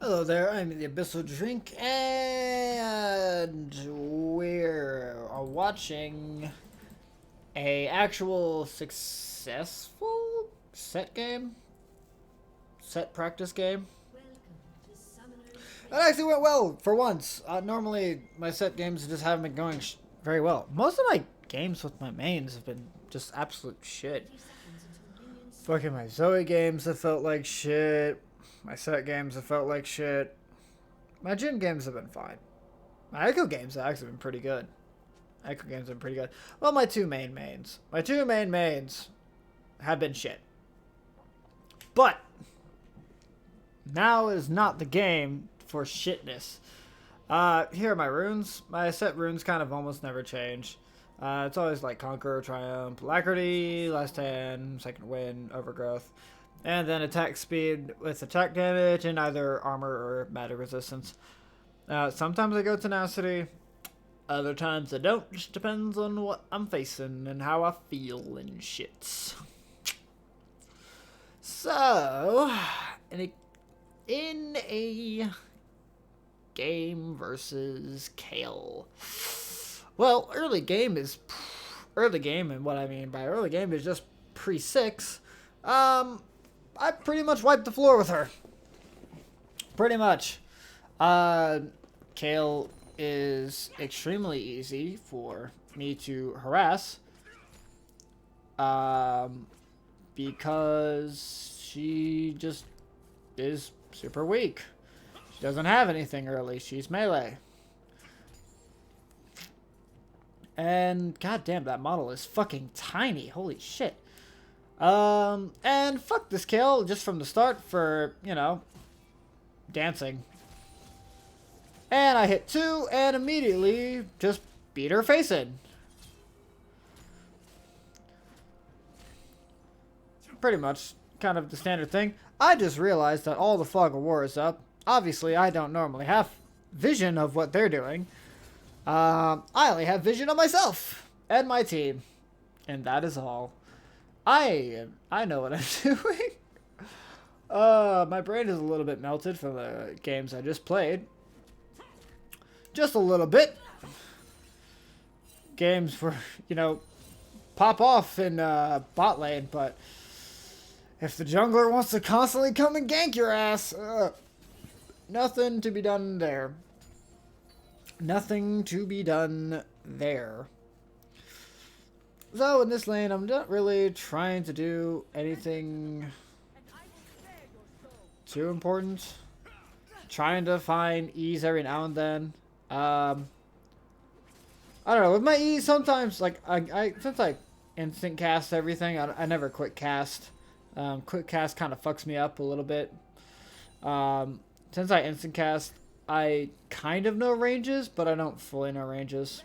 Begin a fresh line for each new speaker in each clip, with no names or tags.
Hello there, I'm the Abyssal Drink, and we're watching a actual successful Sett game, Sett practice game. It actually went well for once. Normally, my Sett games just haven't been going very well. Most of my games with my mains have been just absolute shit. Fucking my Zoe games have felt like shit. My Sett games have felt like shit. My Jhin games have been fine. My Echo games have actually been pretty good. Echo games have been pretty good. Well, my two main mains. My two main mains have been shit. But now is not the game for shitness. Here are my runes. My Sett runes kind of almost never change. It's always like Conqueror, Triumph, Alacrity, Last Stand, Second Wind, Overgrowth. And then attack speed with attack damage and either armor or matter resistance. Sometimes I go tenacity. Other times I don't. Just depends on what I'm facing and how I feel and shits. So, in a game versus Kayle. Well, early game, and what I mean by early game is just pre-6. I pretty much wiped the floor with her. Pretty much. Kayle is extremely easy for me to harass. Because she just is super weak. She doesn't have anything early. She's melee. And goddamn, that model is fucking tiny. Holy shit. And fuck this Kayle just from the start for, you know, dancing. And I hit 2 and immediately just beat her face in. Pretty much kind of the standard thing. I just realized that all the fog of war is up. Obviously, I don't normally have vision of what they're doing. I only have vision of myself and my team. And that is all. I know what I'm doing. My brain is a little bit melted from the games I just played. Just a little bit. Games where, you know, pop off in bot lane, but if the jungler wants to constantly come and gank your ass, nothing to be done there. Nothing to be done there. So in this lane, I'm not really trying to do anything too important. Trying to find E's every now and then. I don't know. With my E's, sometimes like since I instant cast everything, I never quick cast. Quick cast kind of fucks me up a little bit. Since I instant cast, I kind of know ranges, but I don't fully know ranges.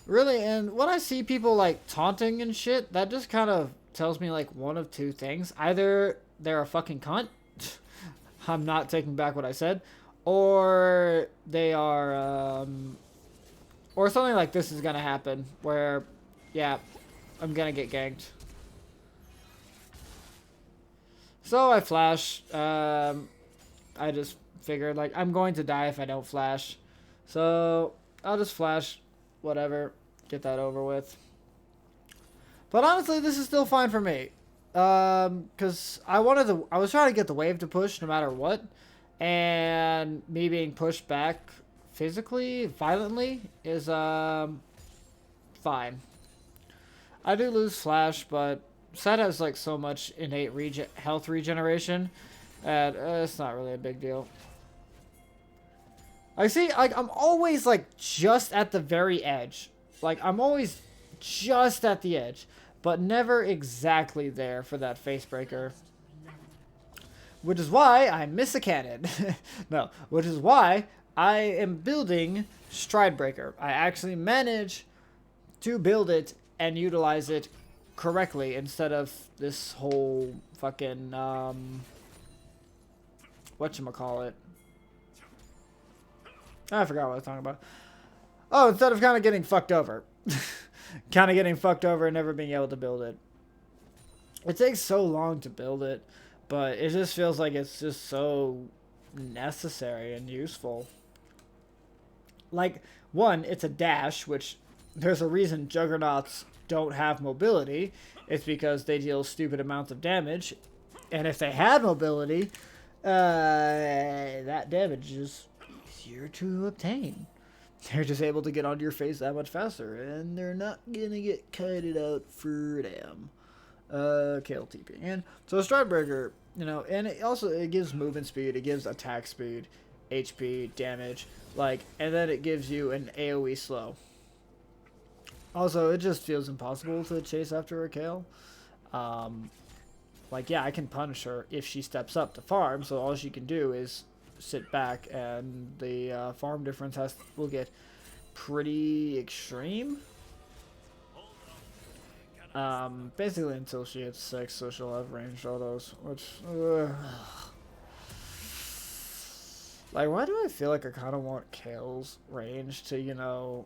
Really, and when I see people like taunting and shit, that just kind of tells me like one of two things. Either they're a fucking cunt. I'm not taking back what I said. Or they are, or something like this is gonna happen where, yeah, I'm gonna get ganked. So I flash. I just figured like I'm going to die if I don't flash. So I'll just flash. Whatever, get that over with. But honestly, this is still fine for me, because I was trying to get the wave to push no matter what, and me being pushed back physically, violently, is fine. I do lose flash, but Sett has like so much innate health regeneration that it's not really a big deal. I see, like, I'm always, like, just at the very edge. Like, I'm always just at the edge, but never exactly there for that face breaker. Which is why I miss a cannon. No, which is why I am building Stride Breaker. I actually manage to build it and utilize it correctly instead of this whole fucking, whatchamacallit. I forgot what I was talking about. Oh, instead of kind of getting fucked over. And never being able to build it. It takes so long to build it. But it just feels like it's just so necessary and useful. Like, one, it's a dash, which there's a reason juggernauts don't have mobility. It's because they deal stupid amounts of damage. And if they had mobility, that damage is easier to obtain. They're just able to get onto your face that much faster, and they're not gonna get kited out for damn. Kayle TP. And so Stridebreaker, you know, and it gives movement speed, it gives attack speed, HP, damage, like, and then it gives you an AoE slow. Also, it just feels impossible to chase after a Kayle. Like, yeah, I can punish her if she steps up to farm, so all she can do is sit back, and the farm difference will get pretty extreme. Basically until she hits 6, so she'll have ranged autos, which, like, why do I feel like I kind of want Kayle's range to, you know,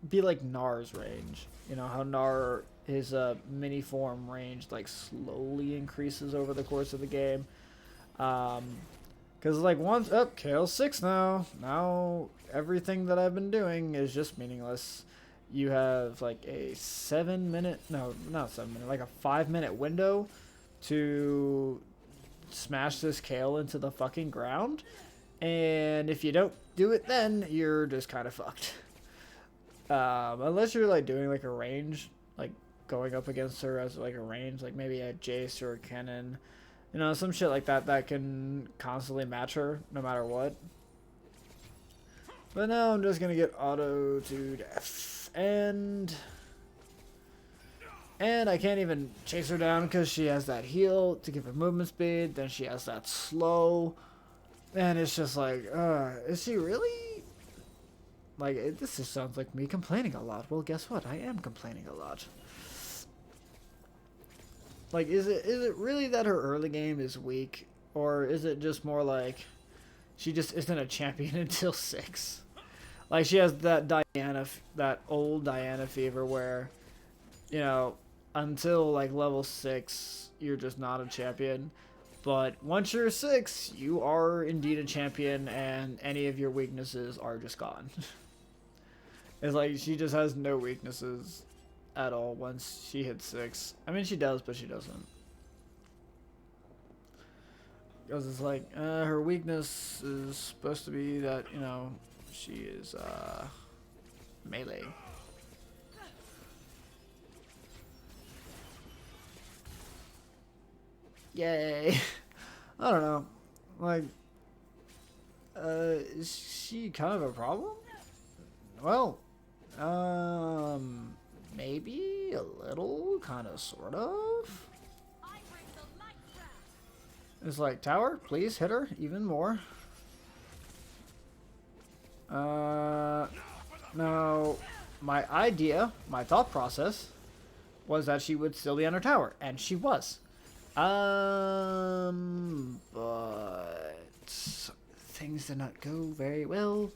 be like Gnar's range? You know, how Gnar, his mini form range, like, slowly increases over the course of the game. Because, like, once, Kayle's 6 now. Now, everything that I've been doing is just meaningless. You have, like, a 7-minute, no, not 7-minute, like a 5-minute window to smash this Kayle into the fucking ground. And if you don't do it then, you're just kind of fucked. Unless you're, like, doing, like, a range, like, going up against her as, like, a range, like, maybe a Jace or a Kennen. You know, some shit like that that can constantly match her, no matter what. But now I'm just gonna get auto to death. And I can't even chase her down because she has that heal to give her movement speed. Then she has that slow. And it's just like, is she really? Like, this just sounds like me complaining a lot. Well, guess what? I am complaining a lot. Like, is it really that her early game is weak? Or is it just more like she just isn't a champion until 6? Like, she has that old Diana fever where, you know, until, like, level 6, you're just not a champion. But once you're 6, you are indeed a champion, and any of your weaknesses are just gone. It's like, she just has no weaknesses at all once she hits 6. I mean, she does, but she doesn't. Because it's like, her weakness is supposed to be that, you know, she is, melee. Yay. I don't know. Like, is she kind of a problem? Well, maybe a little, kind of, sort of. It's like, tower, please hit her even more. No, my idea, my thought process was that she would still be on her tower, and she was. But things did not go very well,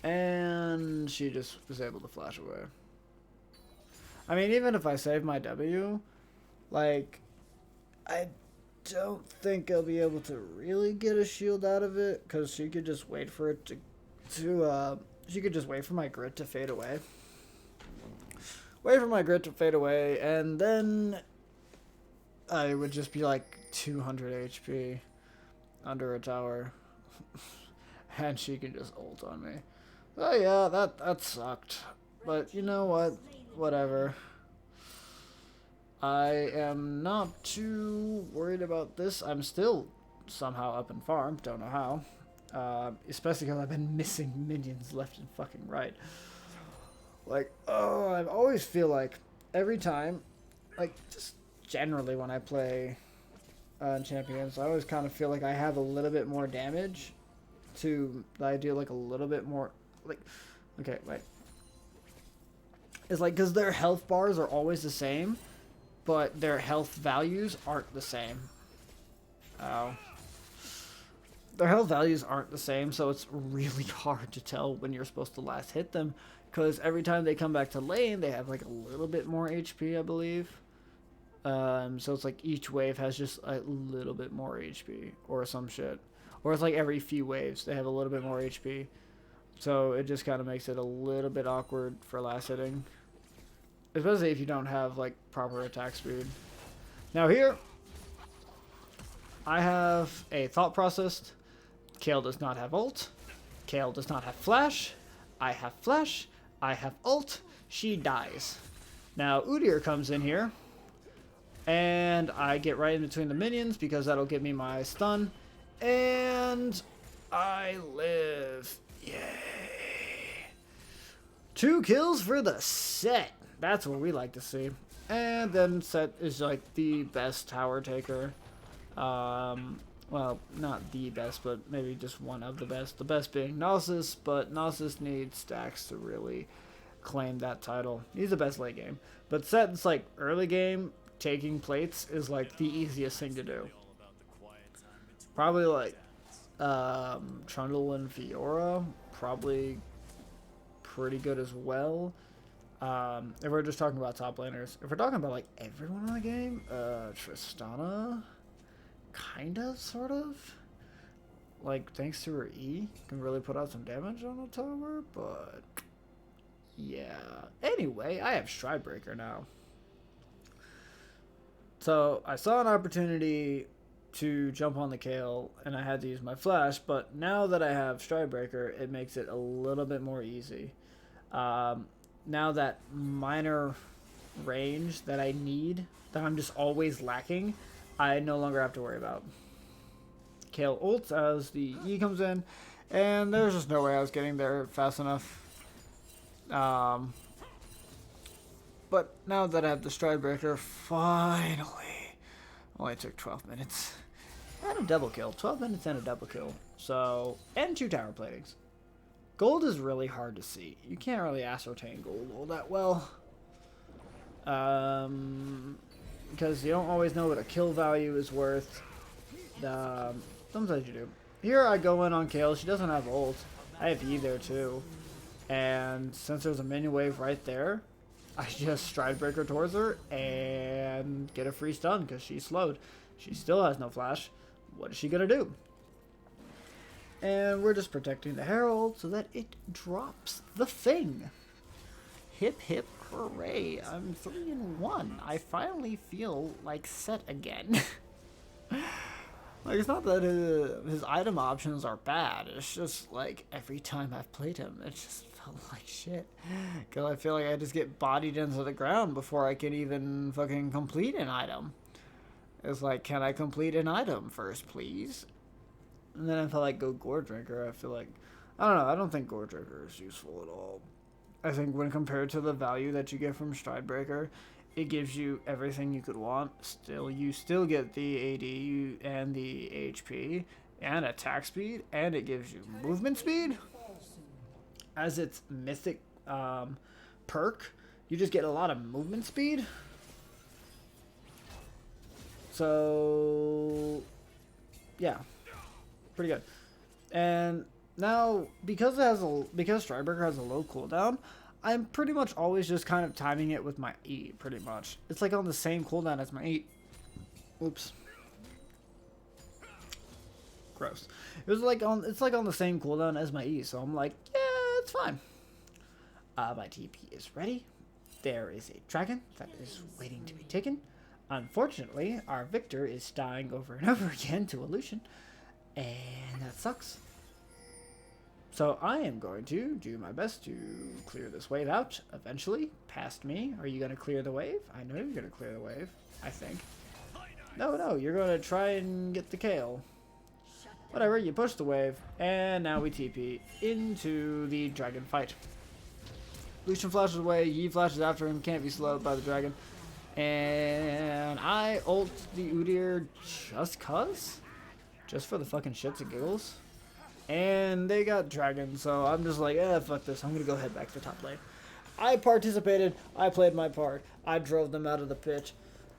and she just was able to flash away. I mean, even if I save my W, like, I don't think I'll be able to really get a shield out of it, because she could just wait for it she could just wait for my grit to fade away. Wait for my grit to fade away, and then I would just be like 200 HP under a tower. And she can just ult on me. Oh yeah, that sucked. But you know what? Whatever. I am not too worried about this. I'm still somehow up in farm. Don't know how. Especially because I've been missing minions left and fucking right. Like, oh, I always feel like every time, like, just generally when I play champions, I always kind of feel like I have a little bit more damage I do like a little bit more, like, okay, wait. It's like, because their health bars are always the same, but their health values aren't the same. Oh. Their health values aren't the same, so it's really hard to tell when you're supposed to last hit them, because every time they come back to lane, they have like a little bit more HP, I believe. So it's like each wave has just a little bit more HP or some shit. Or it's like every few waves they have a little bit more HP. So it just kind of makes it a little bit awkward for last hitting. Especially if you don't have like proper attack speed. Now here, I have a thought process. Kayle does not have ult. Kayle does not have flash. I have flash. I have ult. She dies. Now Udyr comes in here. And I get right in between the minions because that'll give me my stun. And I live. Yay. 2 kills for the Sett. That's what we like to see. And then Sett is like the best tower taker. Well, not the best, but maybe just one of the best. The best being Gnosis, but Gnosis needs stacks to really claim that title. He's the best late game. But Sett's like early game, taking plates is like the easiest thing to do. Probably like Trundle and Fiora, probably pretty good as well. If we're just talking about top laners. If we're talking about like everyone in the game, Tristana, kind of, sort of. Like, thanks to her E, can really put out some damage on a tower, but yeah. Anyway, I have Stridebreaker now. So, I saw an opportunity to jump on the Kayle, and I had to use my flash, but now that I have Stridebreaker, it makes it a little bit more easy. Now that minor range that I need, that I'm just always lacking, I no longer have to worry about. Kayle ults as the E comes in, and there's just no way I was getting there fast enough. But now that I have the Stridebreaker, finally, only took 12 minutes. And a double kill. 12 minutes and a double kill. So, and 2 tower platings. Gold is really hard to see. You can't really ascertain gold all that well. Because you don't always know what a kill value is worth. Sometimes you do. Here I go in on Kayle. She doesn't have ult. I have E there too. And since there's a minion wave right there, I just Stridebreaker towards her and get a free stun because she's slowed. She still has no flash. What is she going to do? And we're just protecting the Herald so that it drops the thing. Hip hip hooray. I'm 3-1. I finally feel like Sett again. Like, it's not that his item options are bad. It's just like every time I've played him, it just felt like shit. Because I feel like I just get bodied into the ground before I can even fucking complete an item. It's like, can I complete an item first, please? And then if I like go Gore Drinker, I feel like, I don't know, I don't think Gore Drinker is useful at all. I think when compared to the value that you get from Stridebreaker, it gives you everything you could want. You still get the AD and the HP and attack speed, and it gives you movement speed. As its mythic perk, you just get a lot of movement speed. So, yeah. Pretty good. And now, because Stridebreaker has a low cooldown, I'm pretty much always just kind of timing it with my E, pretty much. It's like on the same cooldown as my E. Oops. Gross. It's like on the same cooldown as my E, so I'm like, yeah, it's fine. My TP is ready. There is a dragon that is waiting to be taken. Unfortunately, our Victor is dying over and over again to Illusion. And that sucks. So I am going to do my best to clear this wave out eventually. Past me. Are you going to clear the wave? I know you're going to clear the wave. I think. No, you're going to try and get the Kayle. Whatever, you push the wave. And now we TP into the dragon fight. Lucian flashes away. Yi flashes after him. Can't be slowed by the dragon. And I ult the Udyr just cuz? Just for the fucking shits and giggles. And they got dragons, so I'm just like, fuck this. I'm gonna go head back to top lane. I participated. I played my part. I drove them out of the pitch.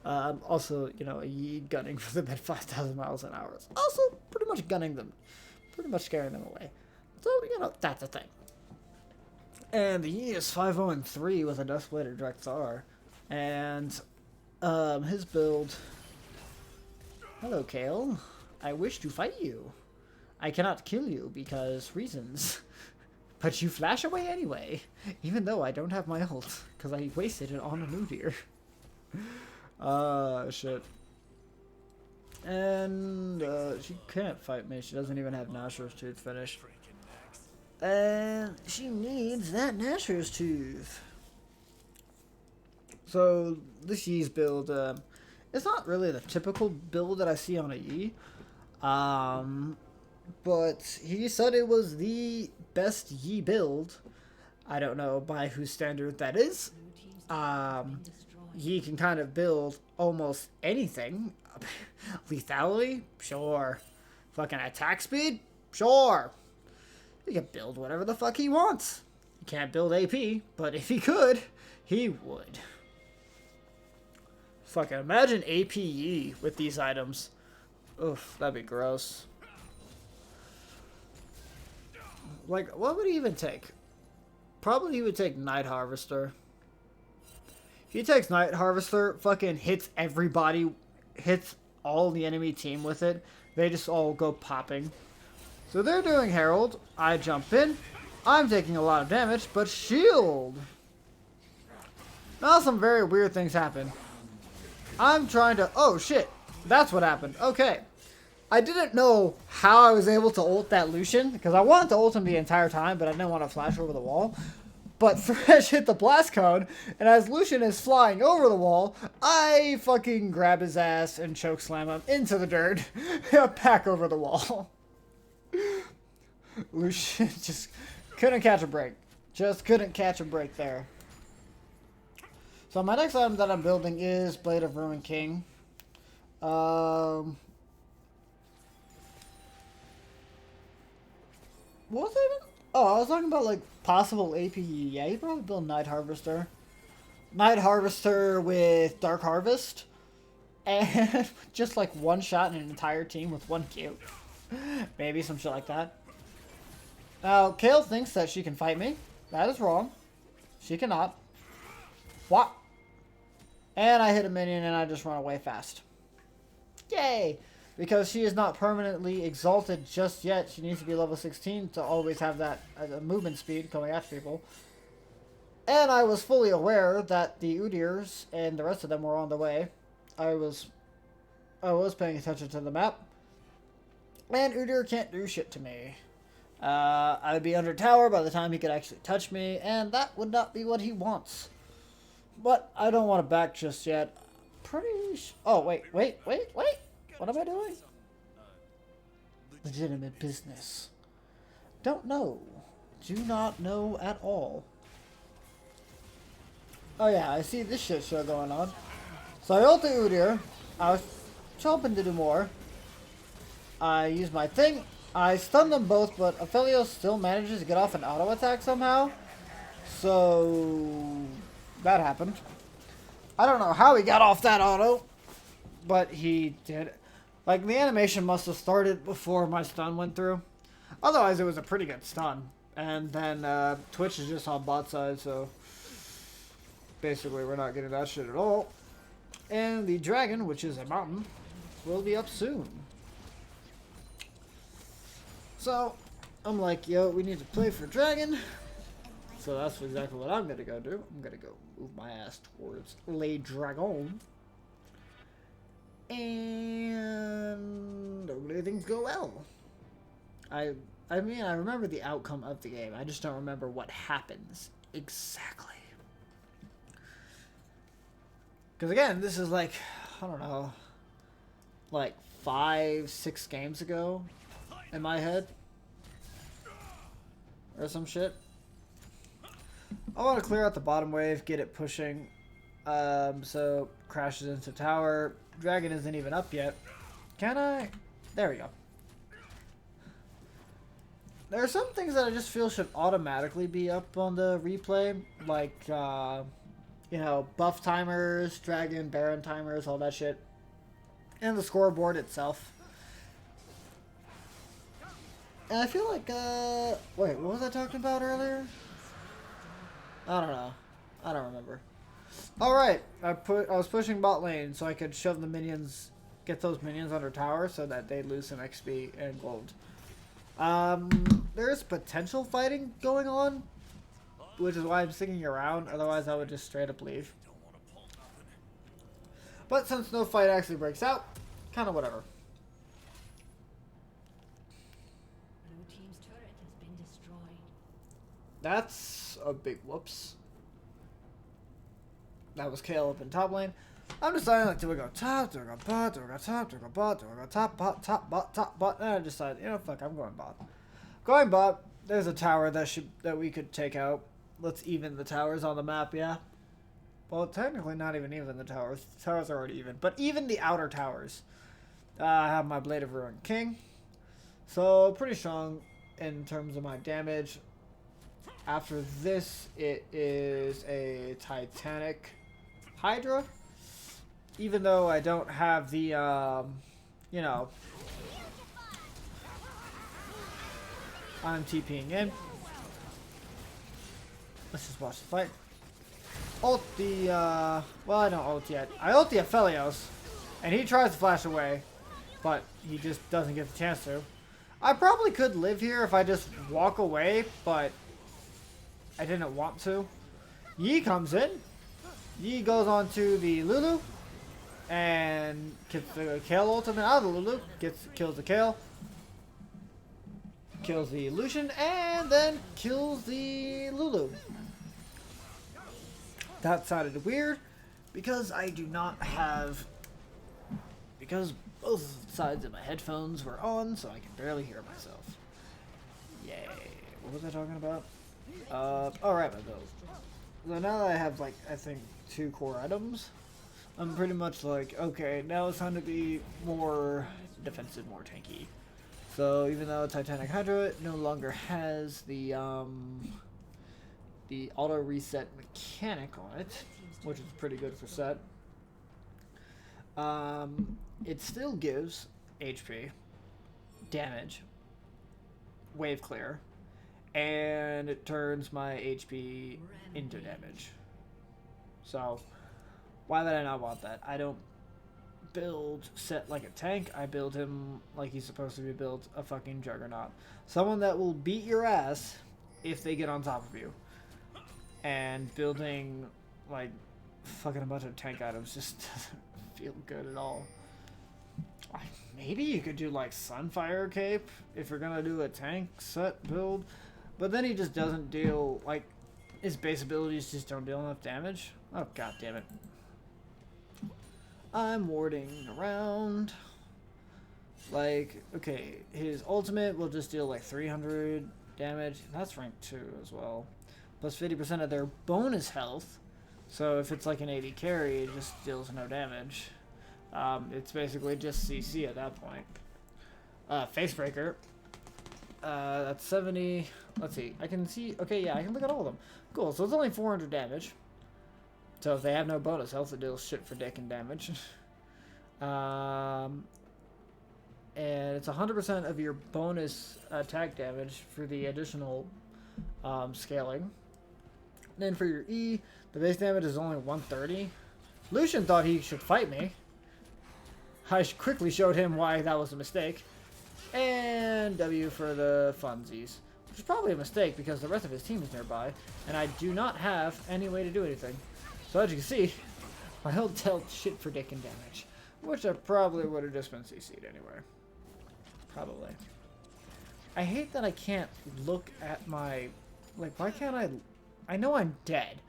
Also, you know, Yi gunning for them at 5,000 miles an hour. Also, pretty much gunning them. Pretty much scaring them away. So, you know, that's a thing. And the Yi is 5-0-3 with a Duskblade or Direct Thar. And His build. Hello, Kayle. I wish to fight you. I cannot kill you because reasons. But you flash away anyway, even though I don't have my ult, because I wasted it on a new deer. Shit. And, she can't fight me. She doesn't even have Nashor's Tooth finished. And she needs that Nashor's Tooth. So, this Yi's build, it's not really the typical build that I see on a Yi. But he said it was the best Yi build. I don't know by whose standard that is. Yi can kind of build almost anything. Lethality? Sure. Fucking attack speed? Sure. He can build whatever the fuck he wants. He can't build AP, but if he could, he would. Fucking imagine AP Yi with these items. Oof, that'd be gross. Like, what would he even take? Probably he would take Night Harvester. He takes Night Harvester, fucking hits everybody, hits all the enemy team with it. They just all go popping. So they're doing Herald. I jump in. I'm taking a lot of damage, but shield. Now some very weird things happen. I'm trying to... Oh, shit. That's what happened. Okay. I didn't know how I was able to ult that Lucian, because I wanted to ult him the entire time, but I didn't want to flash over the wall. But Fresh hit the blast cone, and as Lucian is flying over the wall, I fucking grab his ass and chokeslam him into the dirt, back over the wall. Lucian just couldn't catch a break. Just couldn't catch a break there. So my next item that I'm building is Blade of Ruin King. What was I even? Oh, I was talking about like possible AP. Yeah, you probably build Night Harvester. Night Harvester with Dark Harvest. And just like one shot in an entire team with one Q. Maybe some shit like that. Now, Kayle thinks that she can fight me. That is wrong. She cannot. What? And I hit a minion and I just run away fast. Yay! Because she is not permanently exalted just yet. She needs to be level 16 to always have that movement speed coming after people. And I was fully aware that the Udyrs and the rest of them were on the way. I was paying attention to the map. And Udyr can't do shit to me. I would be under tower by the time he could actually touch me, and that would not be what he wants. But I don't want to back just yet. Oh, wait. What am I doing? Legitimate business. Don't know. Do not know at all. Oh yeah, I see this shit show going on. So I ult the Udyr. I was hoping to do more. I use my thing. I stun them both, but Aphelios still manages to get off an auto attack somehow. So that happened. I don't know how he got off that auto, but he did. Like, the animation must have started before my stun went through. Otherwise, it was a pretty good stun. And then Twitch is just on bot side, so basically we're not getting that shit at all. And the dragon, which is a mountain, will be up soon. So I'm like, yo, we need to play for dragon. So that's exactly what I'm gonna go do. I'm gonna go move my ass towards Le Dragon. And hopefully things go well. I mean, I remember the outcome of the game. I just don't remember what happens exactly. Because again, this is like, I don't know, like 5-6 games ago in my head. Or some shit. I want to clear out the bottom wave, get it pushing. So crashes into tower. Dragon isn't even up yet. Can I? There we go. There are some things that I just feel should automatically be up on the replay. Like, you know, buff timers, dragon, baron timers, all that shit. And the scoreboard itself. And I feel like, wait, what was I talking about earlier? I don't know. I don't remember. Alright, I was pushing bot lane so I could shove the minions, get those minions under tower so that they lose some XP and gold. There's potential fighting going on, which is why I'm sticking around, otherwise I would just straight up leave. But since no fight actually breaks out, kind of whatever.
Blue team's turret has been destroyed.
That's a big whoops. That was Kayle up in top lane. I'm deciding, like, do we go top, do we go bot, do we go top, do we go bot, do we go top, bot, top, bot, top, bot? And I decided, you know, fuck, I'm going bot. Going bot, there's a tower that we could take out. Let's even the towers on the map, yeah? Well, technically not even the towers. The towers are already even. But even the outer towers. I have my Blade of Ruin King. So, pretty strong in terms of my damage. After this, it is a Titanic Hydra. Even though I don't have the, you know, I'm TPing in. Let's just watch the fight. Ult the, well, I don't ult yet. I ult the Aphelios, and he tries to flash away, but he just doesn't get the chance to. I probably could live here if I just walk away, but I didn't want to. Yi comes in. Yi goes on to the Lulu, and gets the Kayle ultimate out of the Lulu, kills the Kayle, kills the Lucian, and then kills the Lulu. That sounded weird, because I do not have, because both sides of my headphones were on, so I can barely hear myself. Yay. What was I talking about? Alright, my build. So now that I have, like, I think 2 core items, I'm pretty much like, okay, now it's time to be more defensive, more tanky. So even though Titanic Hydra no longer has the auto reset mechanic on it, which is pretty good for Sett, it still gives HP, damage, wave clear, and it turns my HP into damage. So why would I not want that? I don't build Sett like a tank. I build him like he's supposed to be built, a fucking juggernaut. Someone that will beat your ass if they get on top of you. And building like fucking a bunch of tank items just doesn't feel good at all. Maybe you could do like Sunfire Cape if you're gonna do a tank Sett build, but then he just doesn't deal, like, his base abilities just don't deal enough damage. Oh god damn it. I'm warding around. Like, okay, his ultimate will just deal like 300 damage. That's rank 2 as well. Plus 50% of their bonus health. So if it's like an 80 carry, it just deals no damage. It's basically just CC at that point. Facebreaker. That's 70. Let's see. I can see. Okay, yeah, I can look at all of them. Cool. So it's only 400 damage. So if they have no bonus health, it deals shit for dick and damage. And it's 100% of your bonus attack damage for the additional scaling. Then for your E, the base damage is only 130. Lucian thought he should fight me. I quickly showed him why that was a mistake. And W for the funsies. Which is probably a mistake because the rest of his team is nearby. And I do not have any way to do anything. So as you can see, my ult dealt shit for dick and damage. Which I probably would have just been CC'd anyway. Probably. I hate that I can't look at my... Like, why can't I... I know I'm dead.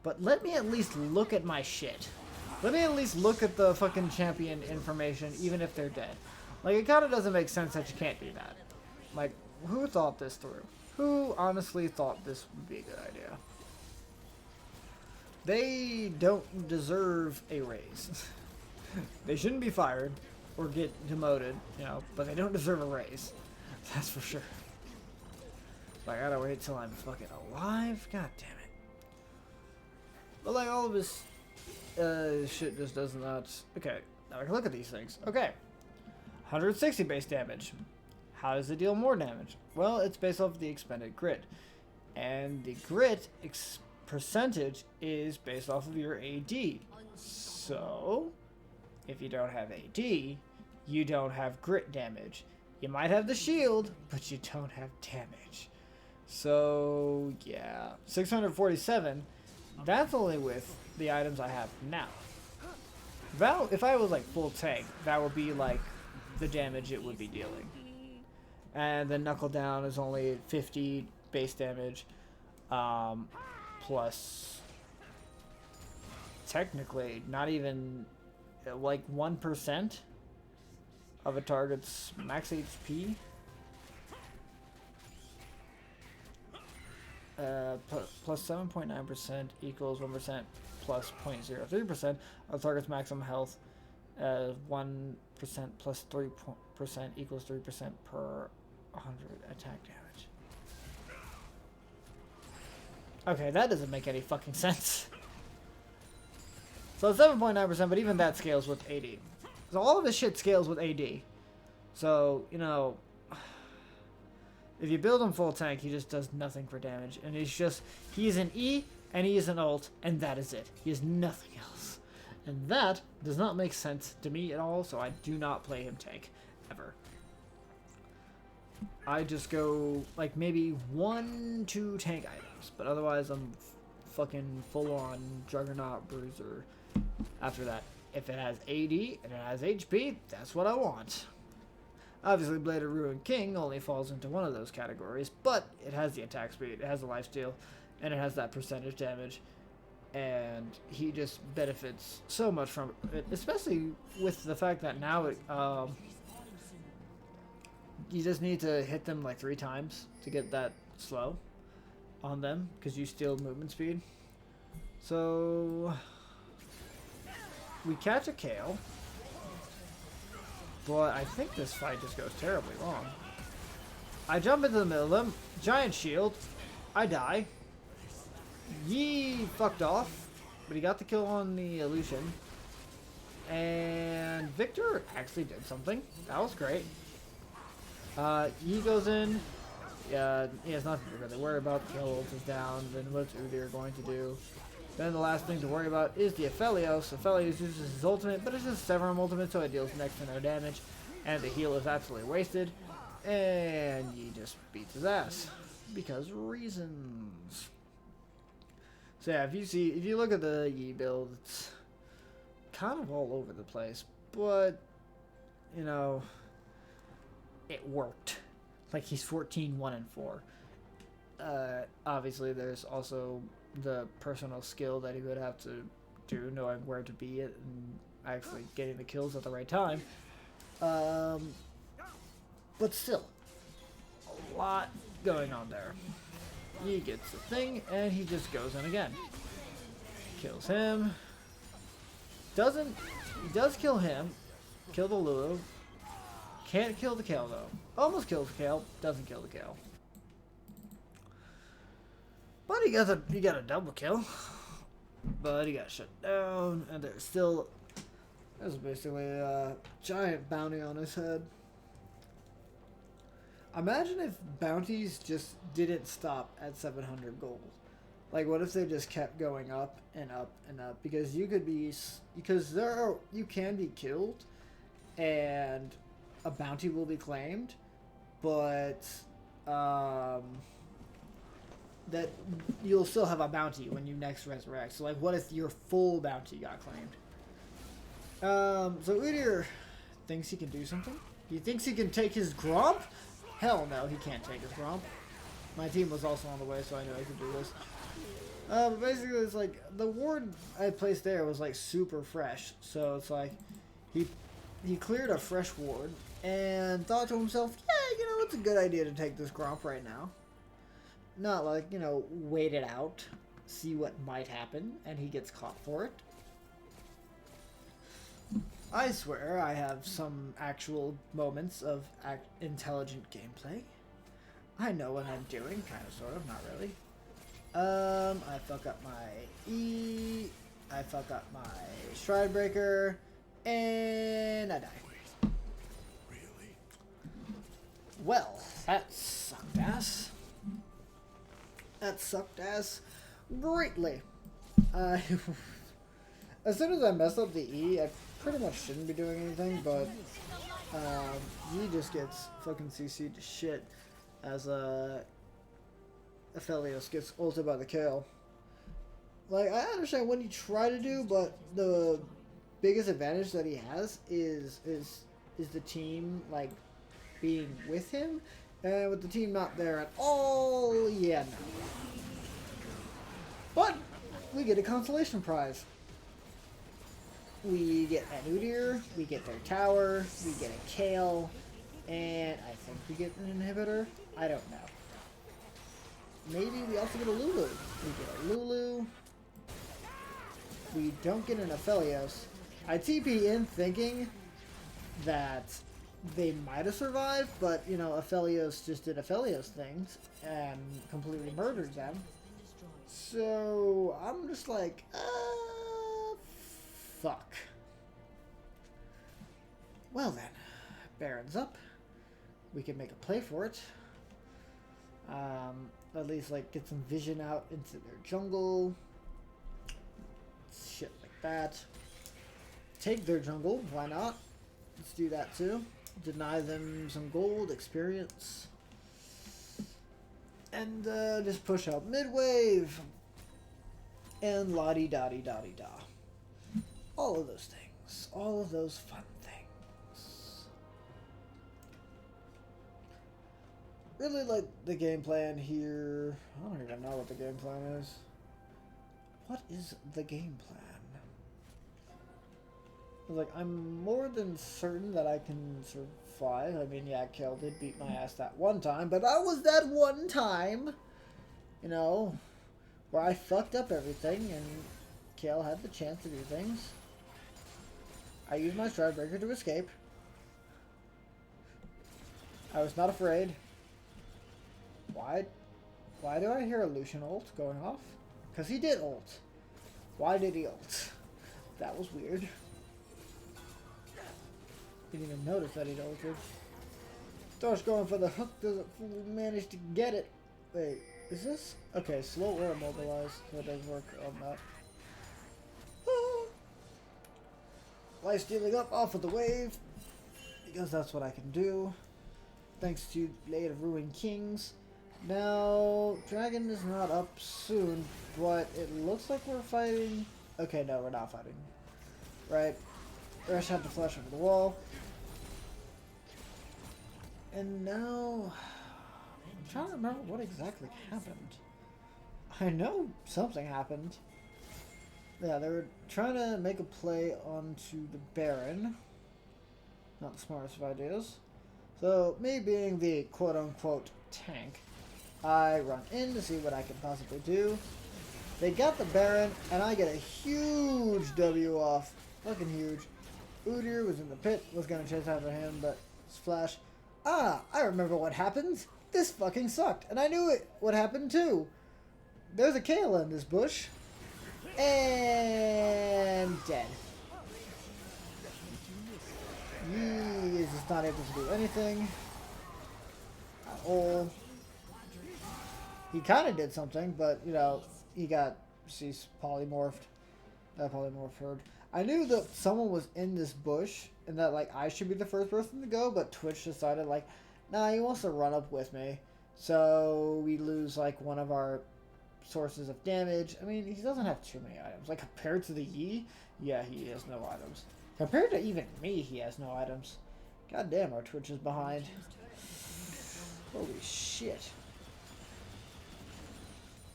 But let me at least look at my shit. Let me at least look at the fucking champion information, even if they're dead. Like, it kind of doesn't make sense that you can't do that. Like, who thought this through? Who honestly thought this would be a good idea? They don't deserve a raise. They shouldn't be fired or get demoted, you know, but they don't deserve a raise. That's for sure. Like, I gotta wait till I'm fucking alive? God damn it. But, like, all of this shit just does not... Okay, now I can look at these things. Okay. 160 base damage. How does it deal more damage? Well, it's based off the expended grit. And the grit percentage is based off of your AD. So, if you don't have AD, you don't have grit damage. You might have the shield, but you don't have damage. So, yeah. 647, that's only with the items I have now. If I was like full tank, that would be like the damage it would be dealing. And the knuckle down is only 50 base damage, plus technically not even like 1% of a target's max HP. Plus 7.9% equals 1% plus 0.03% of target's maximum health. 1% plus 3% equals 3% per 100 attack damage. Okay, that doesn't make any fucking sense. So 7.9%, but even that scales with AD. So all of this shit scales with AD. So, you know, if you build him full tank, he just does nothing for damage. And he's an E, and he is an ult, and that is it. He is nothing else. And that does not make sense to me at all, so I do not play him tank, ever. I just go, like, maybe 1-2 tank items, but otherwise I'm fucking full-on Juggernaut Bruiser after that. If it has AD and it has HP, that's what I want. Obviously, Blade of Ruin King only falls into one of those categories, but it has the attack speed, it has the lifesteal, and it has that percentage damage. And he just benefits so much from it, especially with the fact that now you just need to hit them like 3 times to get that slow on them, because you steal movement speed. So we catch a Kayle, but I think this fight just goes terribly wrong. I jump into the middle of them, giant shield, I die. Yi fucked off, but he got the kill on the illusion. And Victor actually did something. That was great. Yi goes in. He has nothing to really worry about. The ult is down. Then what's Udyr going to do? Then the last thing to worry about is the Aphelios. Aphelios uses his ultimate, but it's just Severum ultimate, so it deals next to no damage. And the heal is absolutely wasted. And Yi just beats his ass. Because reasons. So yeah, if you look at the Yi build, it's kind of all over the place, but you know, it worked. Like, he's 14, 1, and 4. Obviously, there's also the personal skill that he would have to do, knowing where to be and actually getting the kills at the right time. But still, a lot going on there. He gets the thing, and he just goes in again. Kills him. He does kill him. Kill the Lulu. Can't kill the Kayle, though. Almost kills the Kayle. Doesn't kill the Kayle. But he got a double kill. But he got shut down, and there's basically a giant bounty on his head. Imagine if bounties just didn't stop at 700 gold. Like, what if they just kept going up and up and up? Because you can be killed, and a bounty will be claimed, but that you'll still have a bounty when you next resurrect. So, like, what if your full bounty got claimed? So Udyr thinks he can do something. He thinks he can take his Gromp. Hell no, he can't take his Gromp. My team was also on the way, so I know I could do this. But basically, it's like, the ward I placed there was, like, super fresh. So it's like, he cleared a fresh ward and thought to himself, yeah, you know, it's a good idea to take this Gromp right now. Not like, you know, wait it out, see what might happen, and he gets caught for it. I swear I have some actual moments of intelligent gameplay. I know what I'm doing, kind of, sort of, not really. I fuck up my E, I fuck up my Stride Breaker, and I die. Really? Well, that sucked ass. That sucked ass. greatly. I as soon as I mess up the E, I pretty much shouldn't be doing anything, but E just gets fucking CC'd to shit as Aphelios gets ulted by the Kayle. Like, I understand what you try to do, but the biggest advantage that he has is the team, like, being with him, and with the team not there at all, yeah, no. But we get a consolation prize. We get an Udyr, we get their tower, we get a Kayle, and I think we get an inhibitor. I don't know. Maybe we also get a Lulu. We get a Lulu. We don't get an Aphelios. I TP in thinking that they might have survived, but, you know, Aphelios just did Aphelios things and completely murdered them. So, I'm just like, fuck. Well then, Baron's up. We can make a play for it. At least, like, get some vision out into their jungle. Shit like that. Take their jungle, why not? Let's do that too. Deny them some gold, experience. And just push out mid-wave. And la-di-da-di-da-di-da. All of those things. All of those fun things. Really like the game plan here. I don't even know what the game plan is. What is the game plan? Like, I'm more than certain that I can survive. I mean, yeah, Kayle did beat my ass that one time, but that was that one time, you know, where I fucked up everything and Kayle had the chance to do things. I used my Stride Breaker to escape. I was not afraid. Why do I hear a Lucian ult going off? Because he did ult. Why did he ult? That was weird. Didn't even notice that he'd ulted. Starts going for the hook, doesn't manage to get it. Wait, is this? Okay, slow or immobilize, so it does work on that. Life stealing up off of the wave, because that's what I can do. Thanks to Blade of Ruined Kings. Now, Dragon is not up soon, but it looks like we're fighting. Okay, no, we're not fighting. Right. Rush had to flash over the wall. And now, I'm trying to remember what exactly happened. I know something happened. Yeah, they were trying to make a play onto the Baron. Not the smartest of ideas. So, me being the quote-unquote tank, I run in to see what I can possibly do. They got the Baron, and I get a huge W off. Fucking huge. Udyr was in the pit, was gonna chase after him, but splash. Ah, I remember what happened. This fucking sucked, and I knew it would happen too. There's a Kayle in this bush. And dead. He is just not able to do anything at all. He kind of did something, but, you know, he got polymorphed. That polymorph herd. I knew that someone was in this bush and that, like, I should be the first person to go, but Twitch decided, like, nah, he wants to run up with me. So we lose, like, one of our sources of damage. I mean, he doesn't have too many items. Like, compared to the Yi, yeah, he has no items. Compared to even me, he has no items. God damn, our Twitch is behind. Holy shit.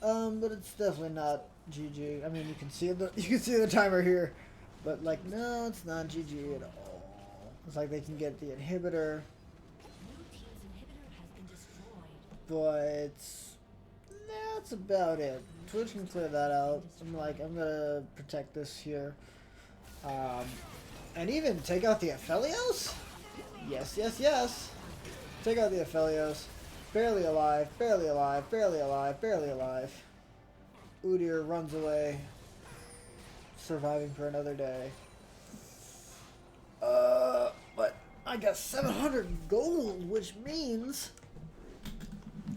But it's definitely not GG. I mean, you can see the timer here, but like, no, it's not GG at all. It's like they can get the inhibitor, but that's about it. Twitch can clear that out. I'm gonna protect this here, and even take out the Aphelios. Yes, yes, yes. Take out the Aphelios. Barely alive, barely alive, barely alive, barely alive. Udyr runs away, surviving for another day. But I got 700 gold, which means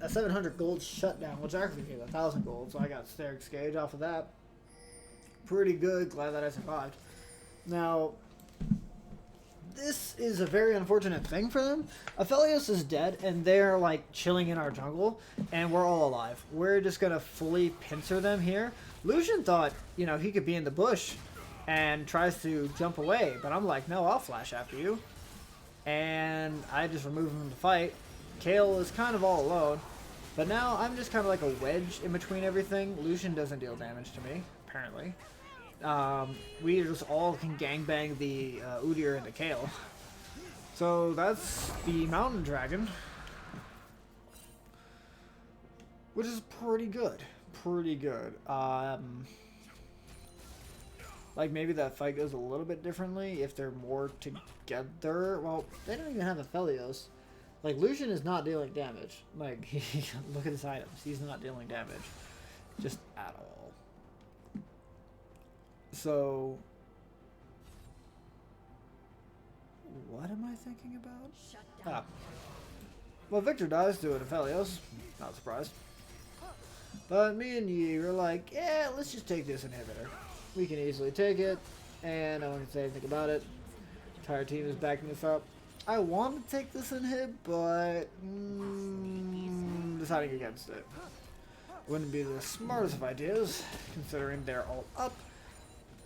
a 700 gold shutdown, which actually gave 1,000 gold, so I got Steric's Gauge off of that. Pretty good. Glad that I survived. Now, this is a very unfortunate thing for them. Aphelios is dead, and they're like chilling in our jungle, and we're all alive. We're just gonna fully pincer them here. Lucian thought, you know, he could be in the bush and tries to jump away, but I'm like, no, I'll flash after you. And I just remove him from the fight. Kayle is kind of all alone, but now I'm just kind of like a wedge in between everything. Lucian doesn't deal damage to me, apparently. We just all can gangbang the Udyr into Kayle. So that's the Mountain Dragon, which is pretty good. Pretty good. Like maybe that fight goes a little bit differently if they're more together. Well, they don't even have Aphelios. Like Lucian is not dealing damage. Like look at his items. He's not dealing damage, just at all. So, what am I thinking about? Ah. Well, Victor dies to it, Aphelios. Not surprised. But me and you are like, yeah, let's just take this inhibitor. We can easily take it, and no one can say anything about it. Entire team is backing us up. I want to take this inhib, but deciding against it wouldn't be the smartest of ideas, considering they're all up.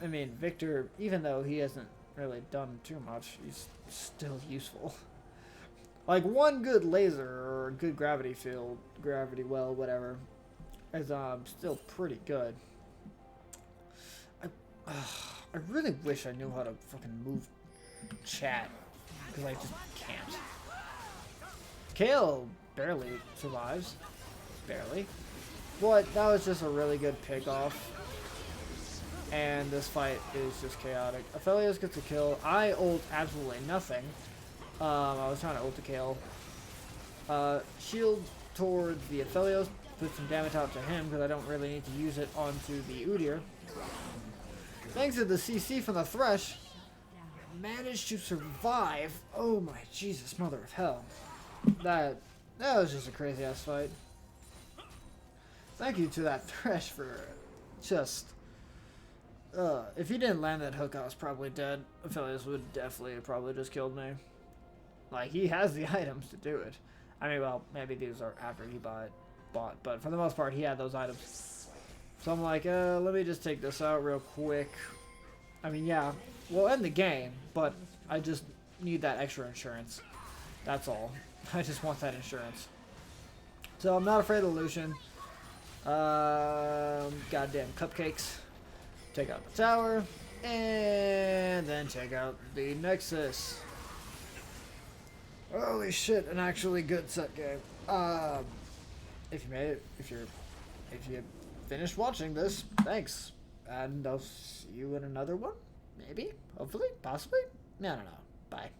I mean, Victor, even though he hasn't really done too much, he's still useful. Like, one good laser or a good gravity field, gravity well, whatever, is still pretty good. I really wish I knew how to fucking move chat, because I just can't. Kayle barely survives. Barely. But that was just a really good pick-off. And this fight is just chaotic. Aphelios gets a kill. I ult absolutely nothing. I was trying to ult the Kayle. Shield towards the Aphelios. Put some damage out to him because I don't really need to use it onto the Udyr. Thanks to the CC from the Thresh, managed to survive. Oh my Jesus, mother of hell. That was just a crazy ass fight. Thank you to that Thresh for just... if he didn't land that hook, I was probably dead. Aphelios would definitely have probably just killed me. Like, he has the items to do it. I mean, well, maybe these are after he bought, but for the most part, he had those items. So I'm like, let me just take this out real quick. I mean, yeah, we'll end the game, but I just need that extra insurance. That's all. I just want that insurance. So I'm not afraid of Lucian. Goddamn cupcakes. Take out the tower, and then take out the Nexus. Holy shit, an actually good Sett game. If you made it, if you finished watching this, thanks. And I'll see you in another one. Maybe, hopefully, possibly. I don't know. Bye.